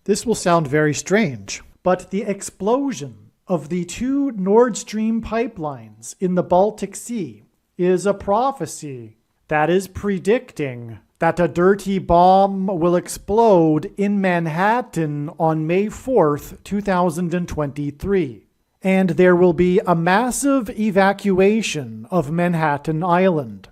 This will sound very strange, but the explosion of the two Nord Stream pipelines in the Baltic Sea is a prophecy that is predicting that a dirty bomb will explode in Manhattan on May 4th, 2023. And there will be a massive evacuation of Manhattan Island.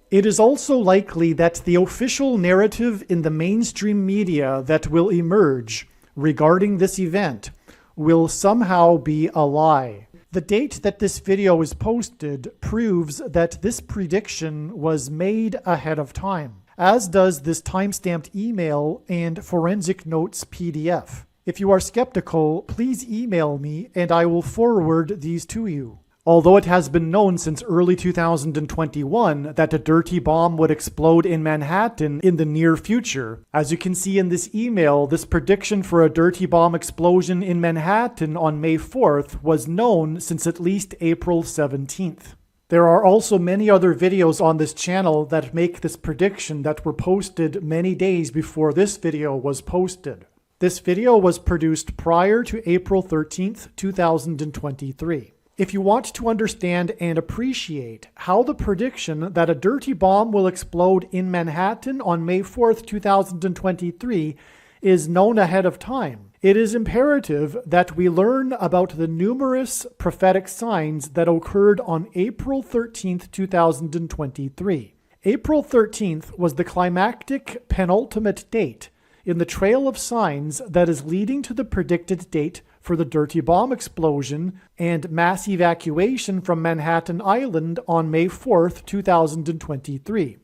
It is also likely that the official narrative in the mainstream media that will emerge regarding this event will somehow be a lie. The date that this video is posted proves that this prediction was made ahead of time, as does this timestamped email and forensic notes PDF. If you are skeptical, please email me and I will forward these to you. Although it has been known since early 2021 that a dirty bomb would explode in Manhattan in the near future, as you can see in this email, this prediction for a dirty bomb explosion in Manhattan on May 4th was known since at least April 17th. There are also many other videos on this channel that make this prediction that were posted many days before this video was posted. This video was produced prior to April 13th, 2023. If you want to understand and appreciate how the prediction that a dirty bomb will explode in Manhattan on May 4th, 2023 is known ahead of time, it is imperative that we learn about the numerous prophetic signs that occurred on April 13th, 2023. April 13th was the climactic penultimate date in the trail of signs that is leading to the predicted date for the dirty bomb explosion and mass evacuation from Manhattan Island on May 4th, 2023.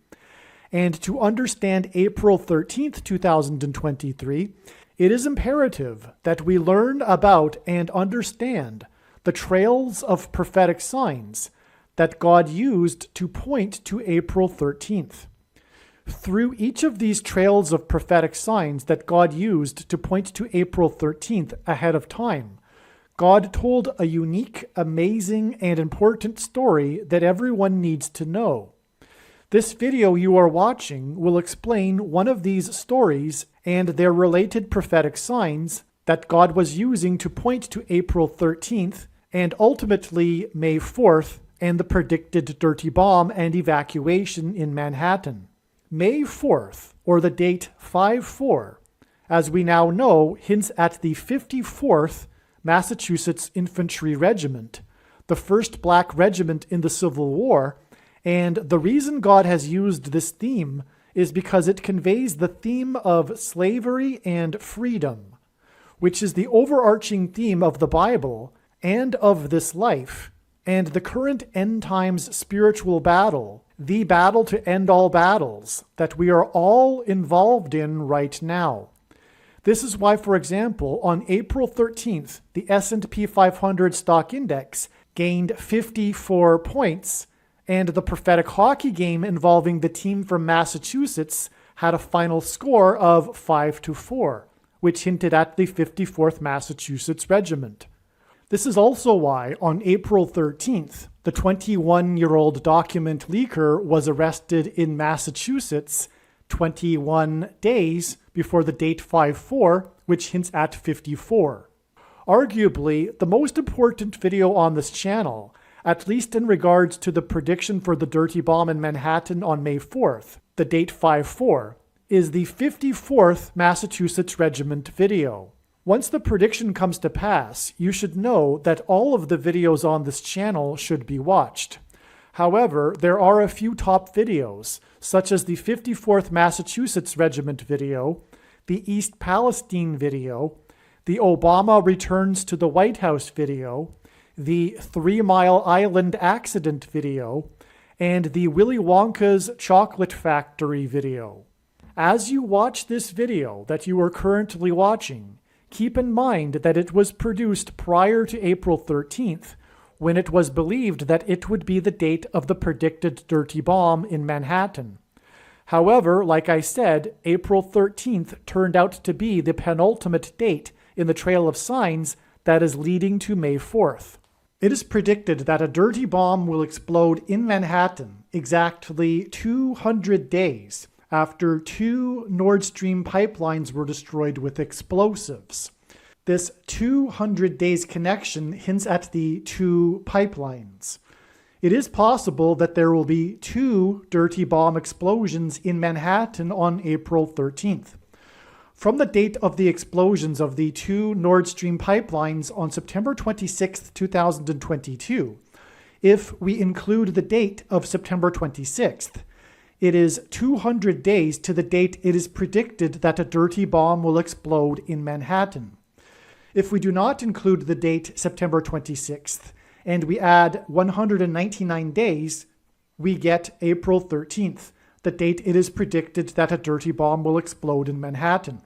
And to understand April 13th, 2023, it is imperative that we learn about and understand the trails of prophetic signs that God used to point to April 13th. Through each of these trails of prophetic signs that God used to point to April 13th ahead of time, God told a unique, amazing, and important story that everyone needs to know. This video you are watching will explain one of these stories and their related prophetic signs that God was using to point to April 13th and ultimately May 4th and the predicted dirty bomb and evacuation in Manhattan. May 4th, or the date 5-4, as we now know, hints at the 54th Massachusetts Infantry Regiment, the first black regiment in the Civil War, and the reason God has used this theme is because it conveys the theme of slavery and freedom, which is the overarching theme of the Bible and of this life, and the current end times spiritual battle, the battle to end all battles that we are all involved in right now. This is why, for example, on April 13th, the S&P 500 stock index gained 54 points, and the prophetic hockey game involving the team from Massachusetts had a final score of 5-4, which hinted at the 54th Massachusetts Regiment. This is also why, on April 13th, the 21-year-old document leaker was arrested in Massachusetts 21 days before the date 5-4, which hints at 54. Arguably, the most important video on this channel, at least in regards to the prediction for the dirty bomb in Manhattan on May 4th, the date 5-4, is the 54th Massachusetts Regiment video. Once the prediction comes to pass, you should know that all of the videos on this channel should be watched. However, there are a few top videos, such as the 54th Massachusetts Regiment video, the East Palestine video, the Obama Returns to the White House video, the 3 Mile Island accident video, and the Willy Wonka's Chocolate Factory video. As you watch this video that you are currently watching, keep in mind that it was produced prior to April 13th, when it was believed that it would be the date of the predicted dirty bomb in Manhattan. However, like I said, April 13th turned out to be the penultimate date in the trail of signs that is leading to May 4th. It is predicted that a dirty bomb will explode in Manhattan exactly 200 days after 2 Nord Stream pipelines were destroyed with explosives. This 200 days connection hints at the 2 pipelines. It is possible that there will be 2 dirty bomb explosions in Manhattan on April 13th. From the date of the explosions of the 2 Nord Stream pipelines on September 26, 2022, if we include the date of September 26th, it is 200 days to the date it is predicted that a dirty bomb will explode in Manhattan. If we do not include the date September 26th, and we add 199 days, we get April 13th, the date it is predicted that a dirty bomb will explode in Manhattan.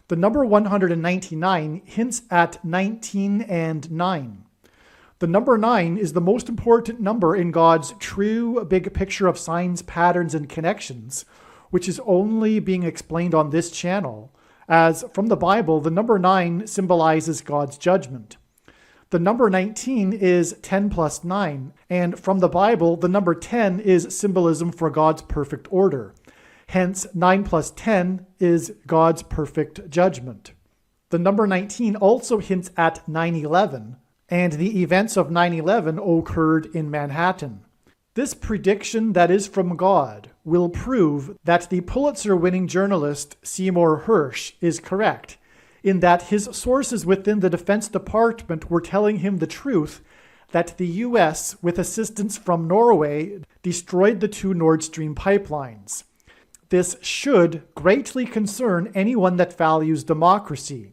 The number 199 hints at 19 and 9. The number 9 is the most important number in God's true big picture of signs, patterns, and connections, which is only being explained on this channel, as from the Bible, the number 9 symbolizes God's judgment. The number 19 is 10 plus 9, and from the Bible, the number 10 is symbolism for God's perfect order. Hence, 9 plus 10 is God's perfect judgment. The number 19 also hints at 9/11, and the events of 9/11 occurred in Manhattan. This prediction that is from God will prove that the Pulitzer-winning journalist Seymour Hersh is correct, in that his sources within the Defense Department were telling him the truth that the U.S., with assistance from Norway, destroyed the 2 Nord Stream pipelines. This should greatly concern anyone that values democracy.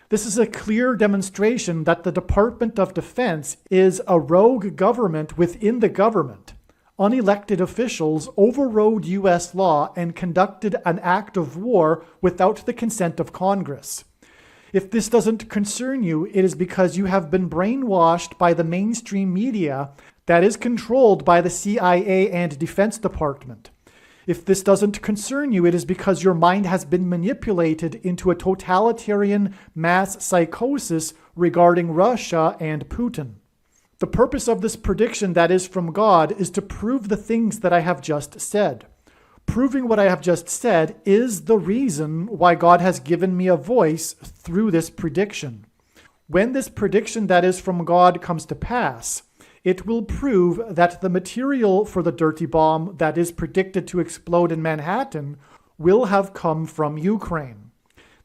This is a clear demonstration that the Department of Defense is a rogue government within the government. Unelected officials overrode U.S. law and conducted an act of war without the consent of Congress. If this doesn't concern you, it is because you have been brainwashed by the mainstream media that is controlled by the CIA and Defense Department. If this doesn't concern you, it is because your mind has been manipulated into a totalitarian mass psychosis regarding Russia and Putin. The purpose of this prediction that is from God is to prove the things that I have just said. Proving what I have just said is the reason why God has given me a voice through this prediction. When this prediction that is from God comes to pass, it will prove that the material for the dirty bomb that is predicted to explode in Manhattan will have come from Ukraine.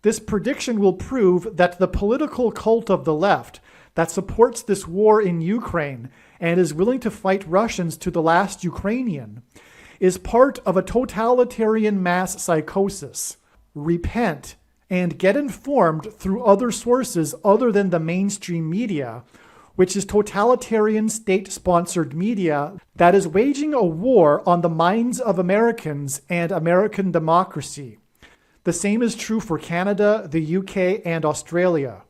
This prediction will prove that the political cult of the left that supports this war in Ukraine and is willing to fight Russians to the last Ukrainian is part of a totalitarian mass psychosis. Repent and get informed through other sources other than the mainstream media, which is totalitarian state-sponsored media that is waging a war on the minds of Americans and American democracy. The same is true for Canada, the UK, and Australia.